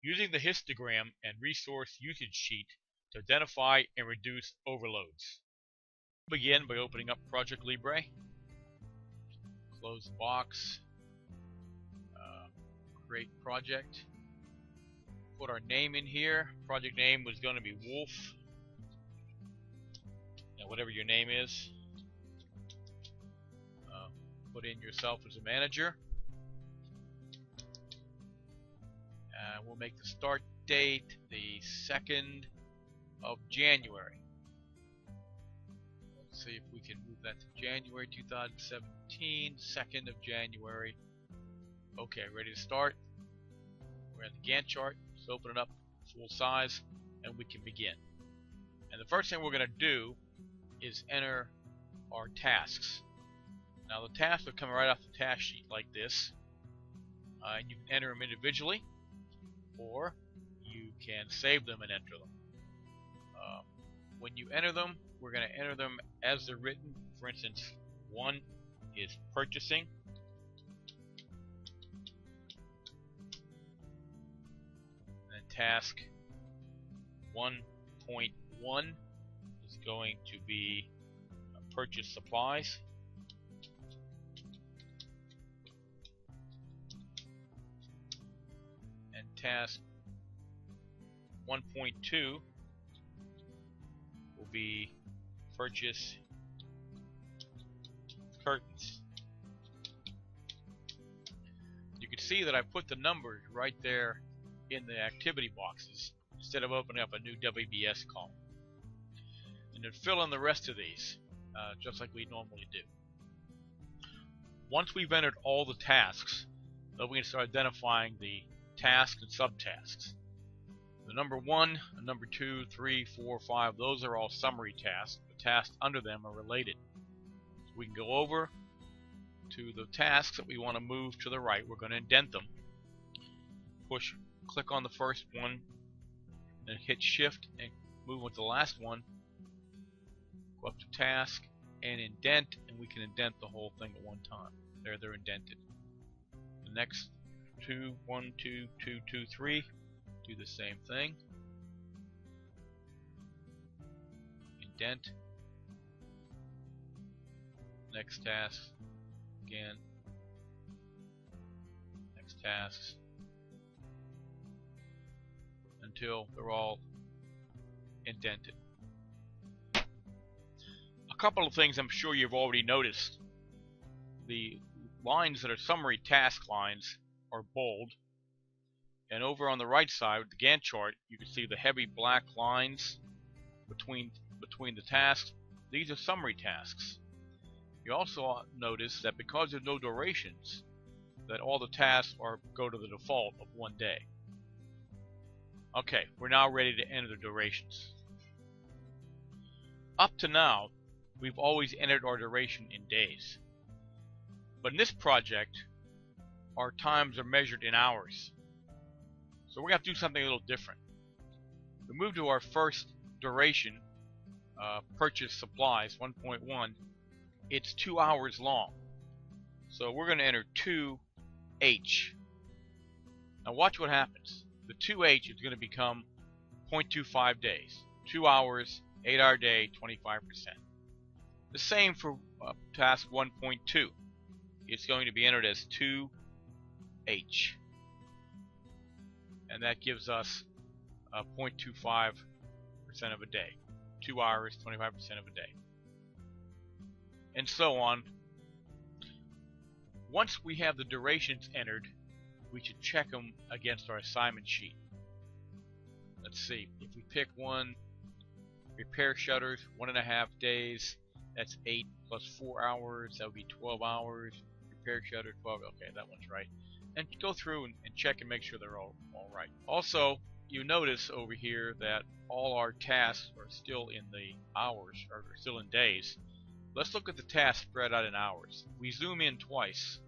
using the histogram and resource usage sheet to identify and reduce overloads. Begin by opening up Project Libre, close the box, create project, put our name in here. Project name was going to be Wolf, whatever your name is. Put in yourself as a manager. We'll make the start date the 2nd of January. Let's see if we can move that to January 2017, 2nd of January. Okay, ready to start. We're at the Gantt chart. Let's open it up full size and we can begin. And the first thing we're going to do is enter our tasks. Now the tasks are coming right off the task sheet like this. And you can enter them individually, or you can save them and enter them. When you enter them, we're going to enter them as they're written. For instance, 1 is purchasing. And task 1.1 is going to be purchase supplies. And task 1.2 will be purchase curtains. You can see that I put the numbers right there in the activity boxes instead of opening up a new WBS column. And then fill in the rest of these just like we normally do. Once we've entered all the tasks, then we can start identifying the tasks and subtasks. The number 1, number 2, 3, 4, 5, those are all summary tasks. The tasks under them are related. So we can go over to the tasks that we want to move to the right. We're going to indent them. Click on the first one, then hit Shift and move on to the last one. Go up to Task and Indent, and we can indent the whole thing at one time. There, they're indented. The next 2, 1, 2, 2, 2, 3. Do the same thing. Indent. Next task. Again. Next tasks. Until they're all indented. A couple of things I'm sure you've already noticed. The lines that are summary task lines are bold. And over on the right side, the Gantt chart, you can see the heavy black lines between the tasks. These are summary tasks. You also notice that because there's no durations, that all the tasks go to the default of 1 day. Okay, we're now ready to enter the durations. Up to now, we've always entered our duration in days. But in this project, our times are measured in hours. So we're going to have to do something a little different. We move to our first duration, purchase supplies 1.1. It's 2 hours long. So we're going to enter 2H. Now watch what happens. The 2H is going to become 0.25 days. 2 hours, 8-hour day, 25%. The same for task 1.2. It's going to be entered as 2H. And that gives us 0.25% of a day. 2 hours, 25% of a day. And so on. Once we have the durations entered, we should check them against our assignment sheet. Let's see. If we pick one, repair shutters, 1.5 days. That's 8 plus 4 hours. That would be 12 hours. Repair shutter, 12. Okay, that one's right. And go through and check and make sure they're all right. Also, you notice over here that all our tasks are still in the hours, or still in days. Let's look at the tasks spread out in hours. We zoom in twice.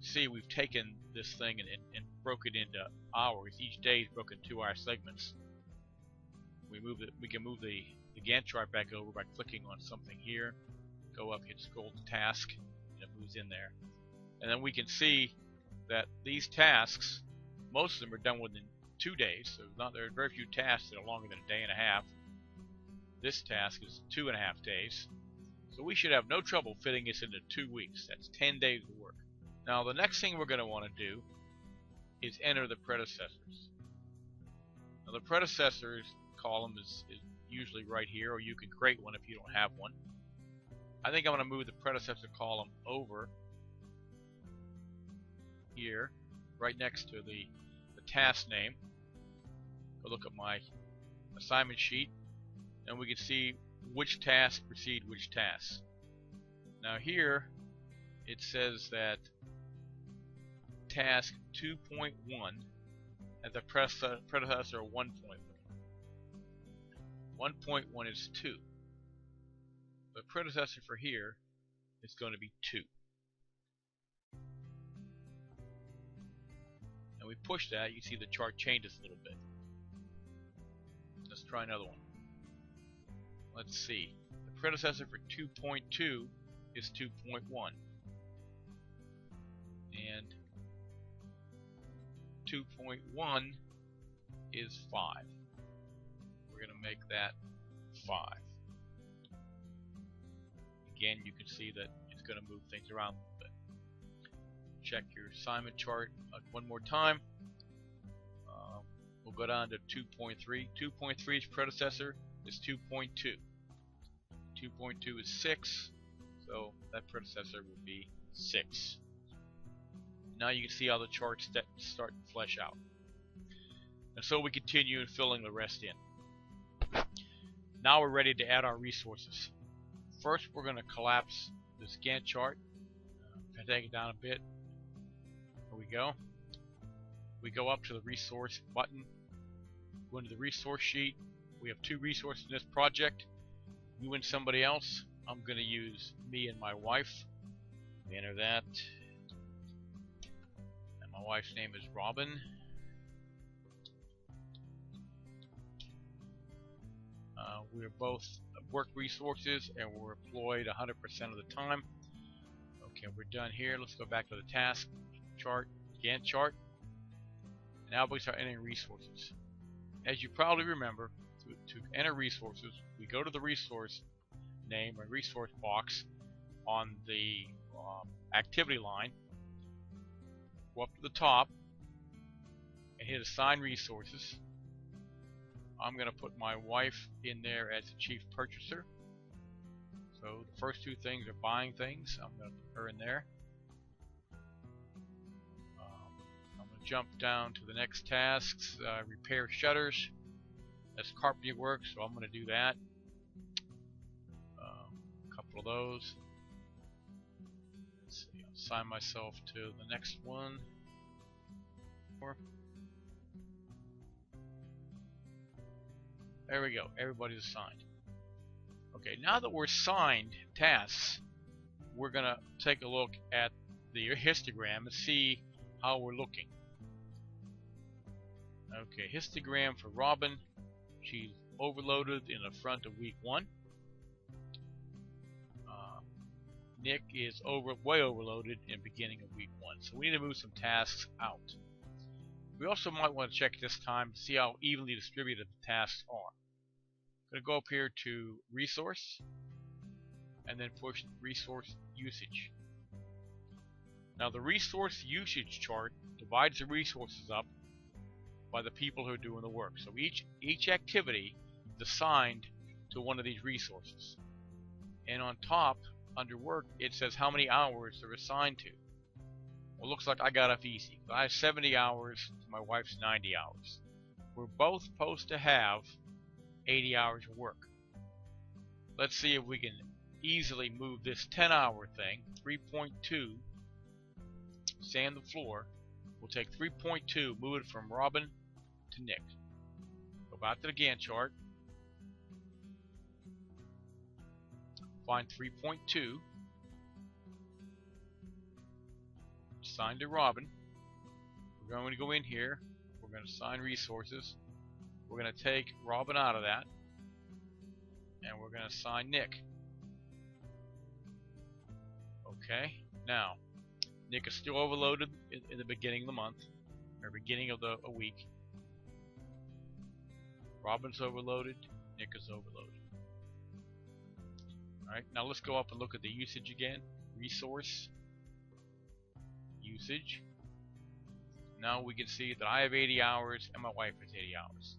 See, we've taken this thing and broke it into hours. Each day is broken into 2-hour segments. We can move the Gantt chart back over by clicking on something here. Go up, hit scroll to task, and it moves in there. And then we can see that these tasks, most of them are done within 2 days. So there are very few tasks that are longer than a day and a half. This task is 2.5 days. So we should have no trouble fitting this into 2 weeks. That's 10 days of work. Now the next thing we're going to want to do is enter the predecessors. Now the predecessors column is usually right here, or you can create one if you don't have one. I think I'm going to move the predecessor column over here, right next to the task name. Go look at my assignment sheet, and we can see which tasks precede which tasks. Now here it says that task 2.1 has a predecessor of 1.1. 1.1 is 2. The predecessor for here is going to be 2. And we push that, you see the chart changes a little bit. Let's try another one. Let's see. The predecessor for 2.2 is 2.1. And 2.1 is 5. We're going to make that 5. Again, you can see that it's going to move things around a little bit. Check your assignment chart one more time. We'll go down to 2.3. 2.3's predecessor is 2.2. 2.2 is 6, so that predecessor will be 6. Now you can see how the charts start to flesh out. And so we continue filling the rest in. Now we're ready to add our resources. First, we're going to collapse this Gantt chart. If I take it down a bit, there we go. We go up to the resource button, go into the resource sheet. We have 2 resources in this project. You and somebody else. I'm going to use me and my wife. Enter that. And my wife's name is Robin. We're both work resources and we're employed 100% of the time. Okay, we're done here. Let's go back to the task chart, Gantt chart. Now we start entering resources. As you probably remember, to enter resources, we go to the resource name or resource box on the activity line, go up to the top and hit assign resources. I'm going to put my wife in there as the chief purchaser. So the first 2 things are buying things. I'm going to put her in there. I'm going to jump down to the next tasks, repair shutters. That's carpentry work, so I'm going to do that. A couple of those. Let's see, I'll assign myself to the next one. There we go, everybody's assigned. Okay, now that we're assigned tasks, we're going to take a look at the histogram and see how we're looking. Okay, histogram for Robin. She's overloaded in the front of week 1. Nick is way overloaded in beginning of week 1. So we need to move some tasks out. We also might want to check this time to see how evenly distributed the tasks are. I'm going to go up here to resource and then push resource usage. Now the resource usage chart divides the resources up by the people who are doing the work. So each activity is assigned to one of these resources. And on top, under work, it says how many hours they're assigned to. Well, it looks like I got off easy. I have 70 hours, my wife's 90 hours. We're both supposed to have 80 hours of work. Let's see if we can easily move this 10-hour thing, 3.2, sand the floor. We'll take 3.2, move it from Robin to Nick. Go back to the Gantt chart. Find 3.2. Assign to Robin. We're going to go in here. We're going to assign resources. We're going to take Robin out of that. And we're going to assign Nick. Okay. Now, Nick is still overloaded in the beginning of the month. or beginning of a week. Robin's overloaded, Nick is overloaded. Alright, now let's go up and look at the usage again. Resource, usage. Now we can see that I have 80 hours and my wife has 80 hours.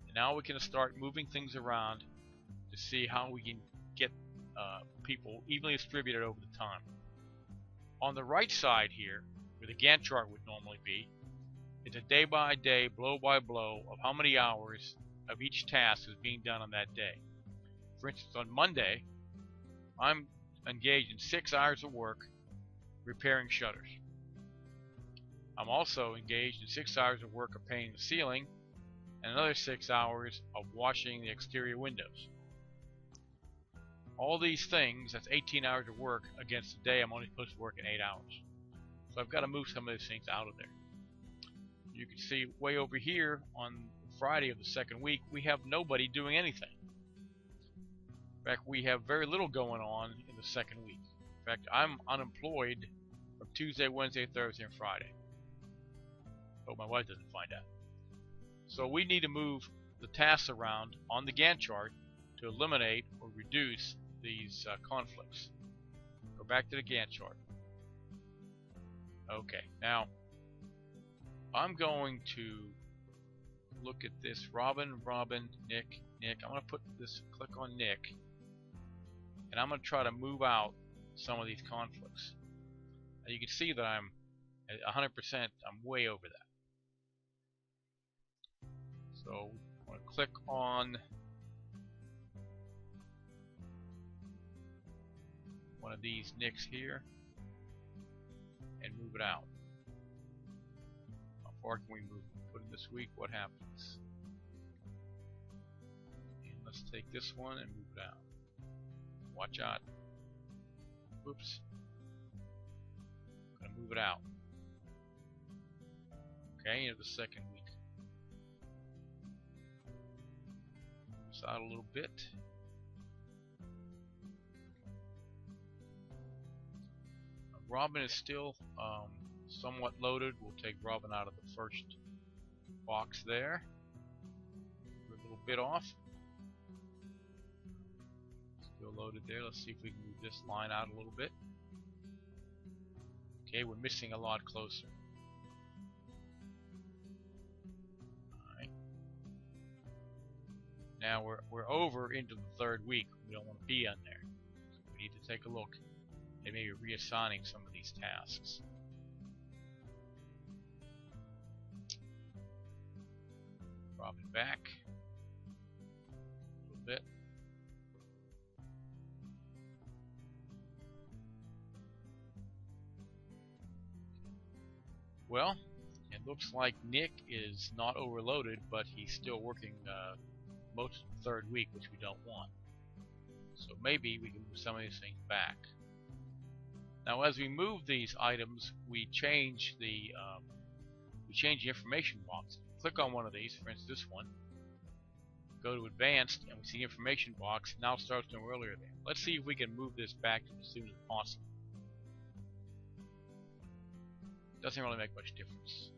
And now we can start moving things around to see how we can get people evenly distributed over the time. On the right side here, where the Gantt chart would normally be, it's a day by day, blow by blow of how many hours of each task is being done on that day. For instance, on Monday, I'm engaged in 6 hours of work repairing shutters. I'm also engaged in 6 hours of work of painting the ceiling and another 6 hours of washing the exterior windows. All these things, that's 18 hours of work against a day I'm only supposed to work in 8 hours. So I've got to move some of these things out of there. You can see way over here on Friday of the second week, we have nobody doing anything. In fact, we have very little going on in the second week. In fact, I'm unemployed from Tuesday, Wednesday, Thursday, and Friday. Hope my wife doesn't find out. So we need to move the tasks around on the Gantt chart to eliminate or reduce these conflicts. Go back to the Gantt chart. Okay, now I'm going to look at this Robin, Nick. I'm going to put this, click on Nick, and I'm going to try to move out some of these conflicts. Now you can see that I'm at 100%, I'm way over that. So I'm going to click on one of these Nicks here and move it out. How far can we move it? Put in this week, what happens? And let's take this one and move it out. Watch out. Whoops. I'm gonna move it out. Okay, into the second week. Move this out a little bit. Robin is still somewhat loaded. We'll take Robin out of the first box there. Put a little bit off. Still loaded there. Let's see if we can move this line out a little bit. Okay, we're missing a lot closer. Alright. Now we're over into the third week. We don't want to be on there. So we need to take a look. They may be reassigning some of these tasks. Robin back a little bit. Well, it looks like Nick is not overloaded, but he's still working most of the third week, which we don't want. So maybe we can move some of these things back. Now, as we move these items, we change the information box. Click on one of these, for instance, this one. Go to Advanced, and we see the information box. Now it starts no earlier there. Let's see if we can move this back as soon as possible. Doesn't really make much difference.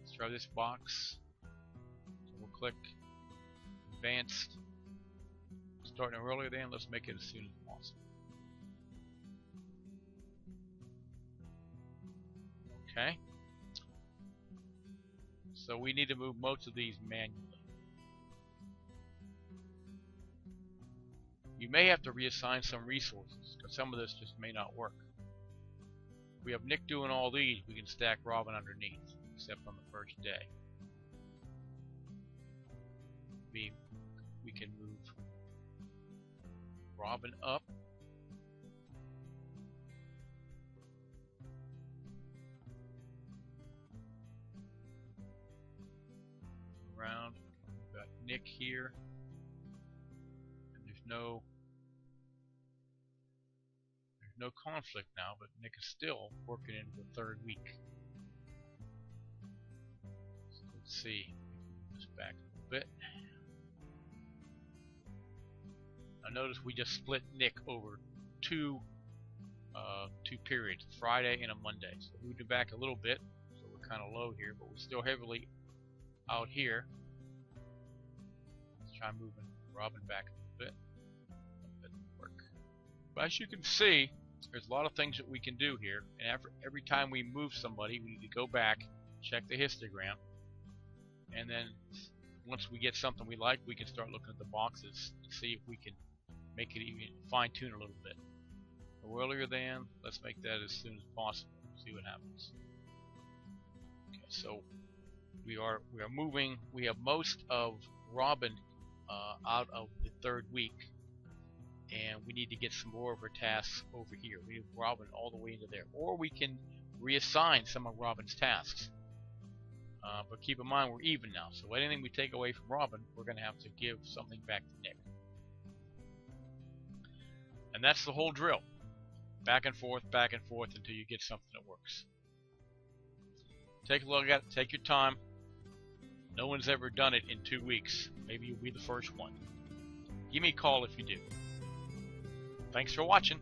Let's try this box. So we'll click Advanced. Start no earlier there, and let's make it as soon as possible. Okay, so we need to move most of these manually. You may have to reassign some resources, because some of this just may not work. If we have Nick doing all these, we can stack Robin underneath, except on the first day. We can move Robin up. Around. We've got Nick here, and there's no conflict now, but Nick is still working into the third week. So let's see, move this back a little bit. Now notice we just split Nick over two periods, Friday and a Monday. So we moved it back a little bit, so we're kind of low here, but we're still heavily out here. Let's try moving Robin back a little bit. That didn't work. But as you can see, there's a lot of things that we can do here, and every time we move somebody, we need to go back, check the histogram, and then once we get something we like, we can start looking at the boxes and see if we can make it even fine-tune a little bit. No earlier than, let's make that as soon as possible. See what happens. Okay, so we are moving. We have most of Robin out of the third week, and we need to get some more of her tasks over here. We have Robin all the way into there, or we can reassign some of Robin's tasks. But keep in mind we're even now, so anything we take away from Robin, we're going to have to give something back to Nick. And that's the whole drill. Back and forth until you get something that works. Take a look at it, take your time. No one's ever done it in 2 weeks. Maybe you'll be the first one. Give me a call if you do. Thanks for watching.